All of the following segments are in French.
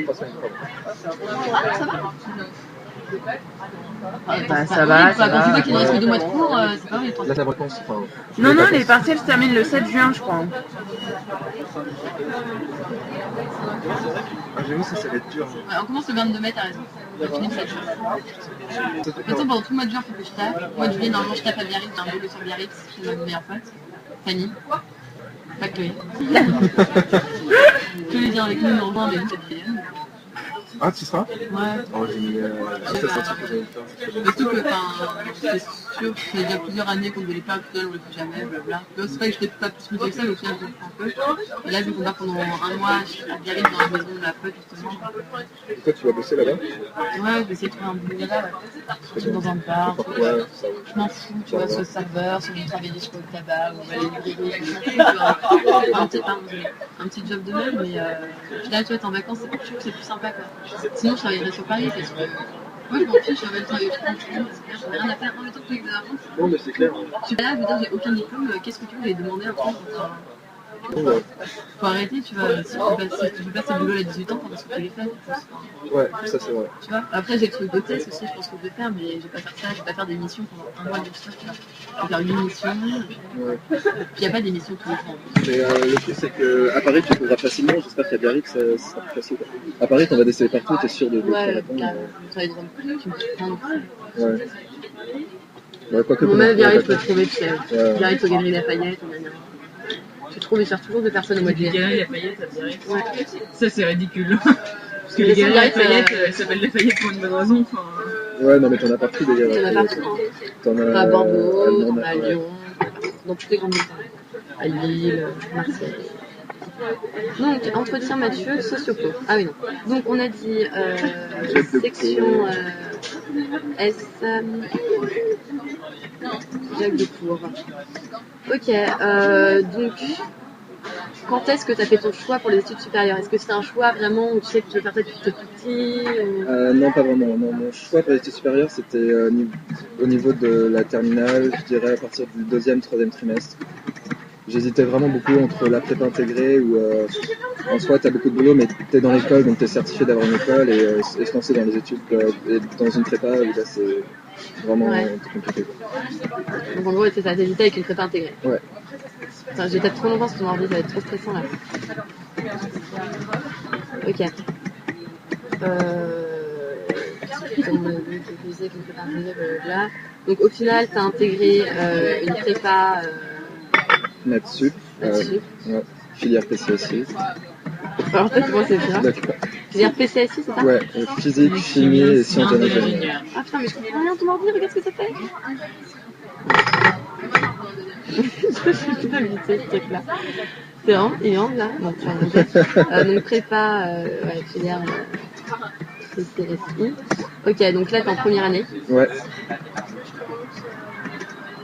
3 semaines, pardon. Ah, ça va. Bah, ça va, ça Quand tu vois va. qu'il ne reste que 2 mois de cours, c'est pas vrai. Là, c'est la vacances. Enfin, Non, non, les partiels se terminent le 7 juin, je crois. Ah, j'avoue, ça va être dur. Ouais, on commence le 22 mai, t'as raison. On finit le 7 juin. Maintenant, pendant tout le mois de juin, il faut que je tape. Le mois de juillet, normalement, je tape à Biarritz, j'ai un boulot sur Biarritz, chez ma meilleure pote, Fanny. Pas Chloé. Chloé vient avec nous en juin, mais vous êtes bien. Ah, tu seras? Ouais. Oh, génial. C'est sorti que j'allais le faire. Surtout que, c'est sûr, ça fait déjà plusieurs années qu'on ne voulait pas, tout seul, on le fait jamais, blabla. C'est vrai que je n'étais pas plus motivée que ça, mais au final, je le fais un peu. Et là, vu qu'on va pendant un mois à Biarritz dans la maison de ma pote, justement. Et toi, tu vas bosser là-bas? Ouais, je vais essayer de trouver un boulot là-bas, ouais. Dans un bar. Ouais, ça va. Je m'en fous, tu vois, soit serveur, soit travailler sur le tabac, ou aller librairie, je m'en fous, un petit job de même, mais là, tu vois, t'es en vacances, je trouve que c'est plus sympa, quoi. Sinon, je travaillerais sur Paris, parce que moi, je m'en fiche, j'avais le travail au temps, j'en ai rien à faire en même temps que les vacances. Non, mais c'est clair. Je suis pas là, je veux dire, j'ai aucun diplôme, qu'est-ce que tu veux, j'ai demandé un truc. Ouais. Faut arrêter, tu vois, si tu fais pas ces boulots à 18 ans, pendant ce que tu les fais. Ouais, ça c'est vrai. Tu vois, après j'ai le truc d'hôtesse aussi, je pense que je vais faire, mais je vais pas faire ça, je vais pas faire des missions pendant un mois de stage, tu vois. Je vais faire 8 missions, Ouais. puis il n'y a pas des missions tous les temps. Mais le truc c'est qu'à Paris tu trouveras facilement, j'espère qu'à Biarritz ça sera plus facile. À Paris t'en vas d'essayer partout, t'es sûr de Ouais, répondre. ça va être vraiment plus, tu me prends. Ouais. Ouais, quoi que Bon, même Biarritz peut trouver, tu sais. Ouais. Biarritz au Galeries Lafayette, tu trouves, ils cherchent toujours des personnes au mois de juillet. Galeries Lafayette à Biarritz. Ouais. Ça c'est ridicule. Parce que les Galeries Lafayette, elles s'appellent Lafayette pour une bonne raison. Enfin... Ouais, non mais t'en as partout des T'en as partout, hein. T'en as à Bordeaux, t'en as à ouais. Lyon, dans toutes les grandes villes. À Lille, Marseille. Donc, entretien Mathieu, sociopo. Ah oui, non. Donc, on a dit section S. Jacques de Cour. Ok, donc, quand est-ce que tu as fait ton choix pour les études supérieures? Est-ce que c'est un choix vraiment où tu sais que tu veux faire ça depuis tout petit ou... Non, pas vraiment. Non, mon choix pour les études supérieures, c'était au niveau de la terminale, je dirais à partir du 2e, 3e trimestre. J'hésitais vraiment beaucoup entre la prépa intégrée où en soi tu as beaucoup de boulot mais tu es dans l'école donc tu es certifié d'avoir une école et se lancer dans les études et dans une prépa où là c'est vraiment compliqué. Donc en gros c'est ça, t'hésitais avec une prépa intégrée. Ouais. Attends, j'ai peut-être trop longtemps sur ton ordi, ça va être trop stressant là. Ok. Donc au final t'as intégré une prépa... Maths-sup, ouais. Filière PCSI. Alors toi, comment c'est ça? D'accord. Filière PCSI, c'est ça? Ouais, physique, chimie et sciences de l'ingénieur. Ah putain, mais je comprends rien ton ordi, regarde ce que ça fait. Je suis plus habilitée, ce truc-là. C'est vraiment, il est en là? Non, c'est un donc prépa, ouais, filière PCSI. Ok, donc là, t'es en première année. Ouais.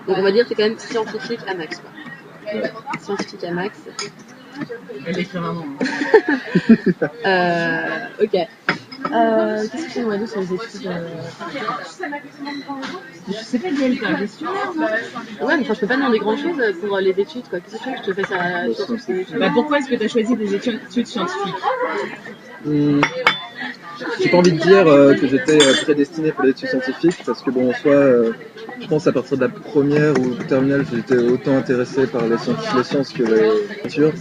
Donc on va dire que c'est quand même scientifique à max, quoi. Ouais. Scientifique à max. Elle écrit vraiment. Ok. Qu'est-ce que tu nous as dit sur les études Je sais pas quelle ta question. Ouais, mais enfin, je peux pas demander grand chose pour les études, quoi. Qu'est-ce que tu veux que je te fasse sur ces études? Bah, pourquoi est-ce que tu as choisi des études scientifiques? J'ai pas envie de dire que j'étais prédestiné pour les études scientifiques parce que bon en soi je pense à partir de la première ou terminale j'étais autant intéressé par les sciences que les natures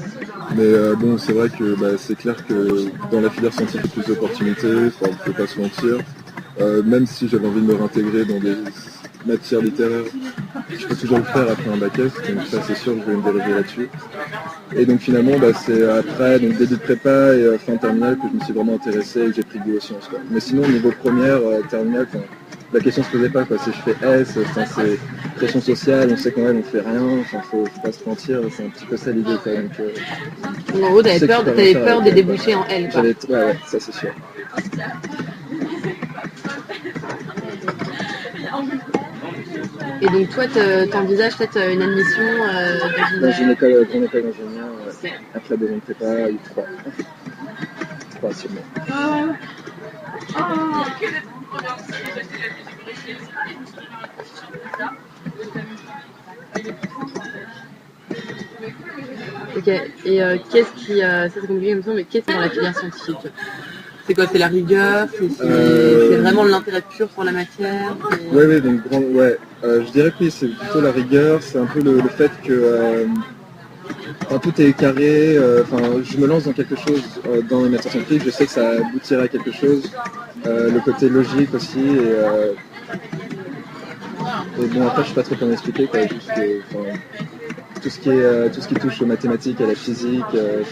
mais bon c'est vrai que c'est clair que dans la filière scientifique il y a plus d'opportunités, enfin, on peut pas se mentir, même si j'avais envie de me réintégrer dans des matières littéraires je peux toujours le faire après un bac S donc ça c'est sûr que je vais me diriger là-dessus. Et donc finalement, c'est après donc début de prépa et fin de terminale que je me suis vraiment intéressé et que j'ai pris goût aux sciences. Quoi. Mais sinon, au niveau première, terminale, la question se posait pas. Quoi. Si je fais S, c'est pression sociale, on sait qu'en elle on fait rien, faut pas se mentir, c'est un petit peu ça l'idée. Quoi. Donc, en gros, t'avais peur des débouchés en L. Quoi. Ouais, ça c'est sûr. Et donc toi, t'envisages peut-être une admission dans une école d'ingénieur, après 2 ans de prépa, ou 3. 3 sûrement. Ok, et qu'est-ce qui... ça c'est compliqué comme ça, mais qu'est-ce qui est dans la filière scientifique? C'est quoi? C'est la rigueur? C'est vraiment l'intérêt pur pour la matière? Ouais, donc je dirais que oui, c'est plutôt la rigueur, c'est un peu le fait que tout est carré, je me lance dans quelque chose dans les matières scientifiques, je sais que ça aboutira à quelque chose, le côté logique aussi, et bon après je sais pas trop comment expliquer quoi, juste tout ce qui touche aux mathématiques, à la physique,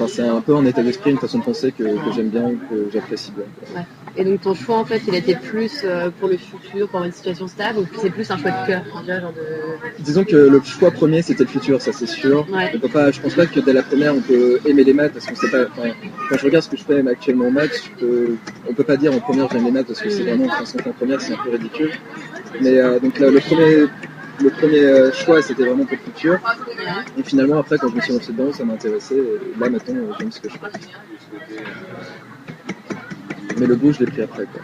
c'est un peu un état d'esprit, une façon de penser que j'aime bien, que j'apprécie bien. Ouais. Et donc ton choix en fait il était plus pour le futur, pour une situation stable, ou c'est plus un choix de cœur, Disons que le choix premier c'était le futur, ça c'est sûr. Ouais. Je pense pas que dès la première on peut aimer les maths parce qu'on sait pas. Quand je regarde ce que je fais actuellement en maths, on peut pas dire en première j'aime les maths parce que c'est vraiment en première c'est un peu ridicule. Mais donc là, le premier choix c'était vraiment pour le futur. Et finalement après quand je me suis lancé dedans ça m'a intéressé. Et là maintenant j'aime ce que je fais. Mais le goût je l'ai pris après quoi.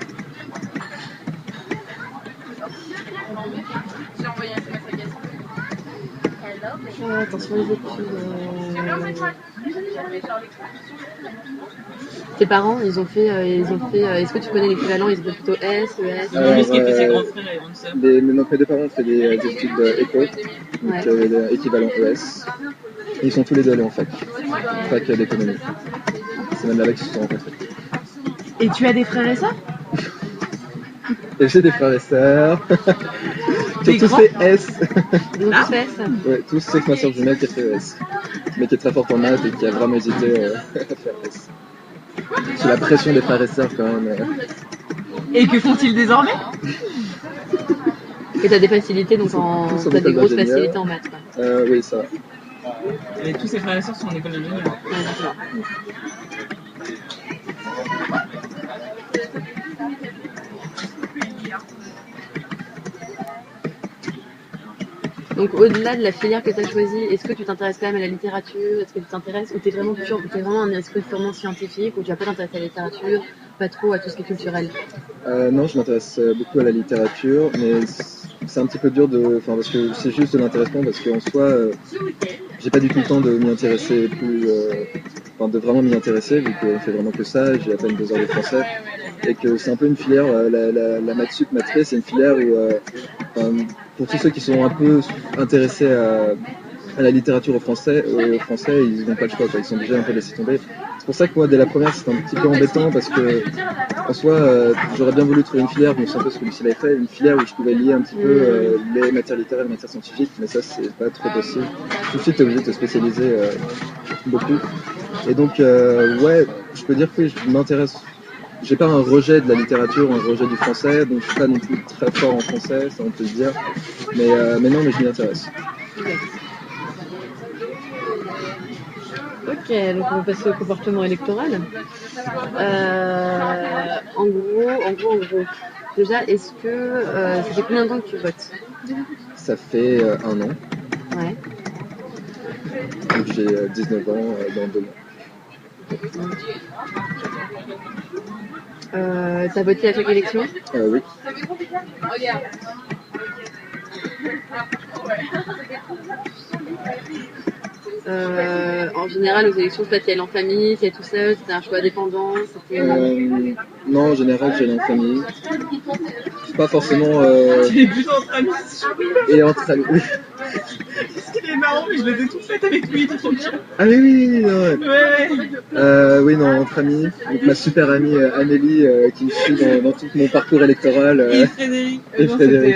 Attention les études. Tes parents, ils ont fait. Est-ce que tu connais l'équivalent? Ils ont fait plutôt S, ES. Lui, ce qui fait ses grands frères et grandes sœurs. Mes deux parents ont fait des études éco, donc équivalent ES. Et ils sont tous les deux allés en fac d'économie. C'est même là-bas qu'ils se sont rencontrés. Et tu as des frères et sœurs? Et j'ai des frères et sœurs. Qui ont tous fait S. Ils ont tous fait S. Ouais, tous sauf ma soeur jumelle qui a fait ES. Mais qui est très forte en maths et qui a vraiment hésité à faire S. C'est la pression des frères et sœurs quand même. Et que font-ils désormais? Et t'as des facilités, donc t'as des grosses facilités en maths. Oui, ça va. Et tous ses frères et sœurs sont en école d'ingénieur. Donc au-delà de la filière que tu as choisie, est-ce que tu t'intéresses quand même à la littérature? Est-ce que tu t'intéresses, ou t'es vraiment un esprit purement scientifique, ou tu vas pas t'intéresser à la littérature, pas trop à tout ce qui est culturel? Non, je m'intéresse beaucoup à la littérature, mais c'est un petit peu dur parce que c'est juste de l'intéressement, parce qu'en soi, j'ai pas du tout le temps de m'y intéresser de vraiment m'y intéresser, vu qu'on fait vraiment que ça, j'ai à peine 2 heures de français, et que c'est un peu une filière, la maths sup, maths spé, c'est une filière où, pour tous ceux qui sont un peu intéressés à la littérature au français, ils n'ont pas le choix, quoi. Ils sont obligés un peu de laisser tomber. C'est pour ça que moi, dès la première, c'était un petit peu embêtant, parce que en soi, j'aurais bien voulu trouver une filière, je me sens un peu ce que Lucie avait fait, une filière où je pouvais lier un petit peu les matières littéraires et les matières scientifiques, mais ça, c'est pas trop possible. Tout de suite, tu es obligé de te spécialiser beaucoup. Et donc, je peux dire que je m'intéresse. J'ai pas un rejet de la littérature, un rejet du français, donc je suis pas non plus très fort en français, ça on peut le dire. Mais je m'y intéresse. Ok, donc on va passer au comportement électoral. En gros. Déjà, est-ce que ça fait combien de temps que tu votes? Ça fait 1 an. Ouais. Donc j'ai 19 ans dans 2 mois. T'as voté à chaque élection? Oui. En général, aux élections, toi, t'y allais en famille, t'y allais tout seul, c'était un choix indépendant? Non, en général, j'allais en famille. Pas forcément. Tu es plutôt entre amis. Et entre amis. Parce qu'il est marrant, mais je l'ai tout fait avec lui, tranquille. Ah oui, non, ouais. Ouais. Oui, non, entre amis. Donc ma super amie Amélie qui me suit dans tout mon parcours électoral. Et Frédéric. Frédéric.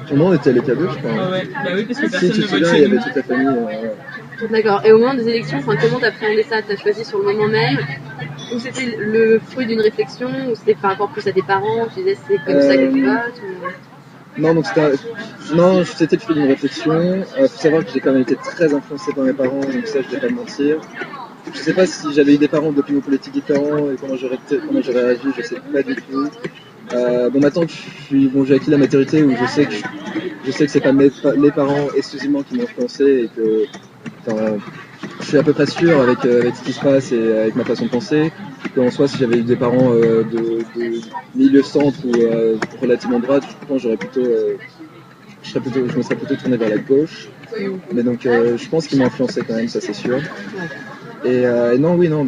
C'était Non, on était allés qu'à 2, je crois. Ah ouais, bah oui, parce que Si personne tu ne te vote souviens, chez il y avait nous. toute la famille. D'accord. Et au moment des élections, comment t'appréhendais ça? T'as choisi sur le moment même? Ou c'était le fruit d'une réflexion? Ou c'était par rapport plus à tes parents? Tu disais c'est comme ça que tu votes? Non, c'était le fruit d'une réflexion. Faut savoir que j'ai quand même été très influencé par mes parents, donc ça, je vais pas le mentir. Je sais pas si j'avais eu des parents d'opinions politiques différents et comment j'aurais réagi, je sais pas du tout. Maintenant que j'ai acquis la maturité où je sais que c'est pas mes parents exclusivement qui m'ont influencé et que, je suis à peu près sûr avec ce qui se passe et avec ma façon de penser qu'en soi, si j'avais eu des parents de milieu centre ou relativement droite, je pense je me serais plutôt tourné vers la gauche. Mais donc, je pense qu'ils m'ont influencé quand même, ça c'est sûr. Et non. Donc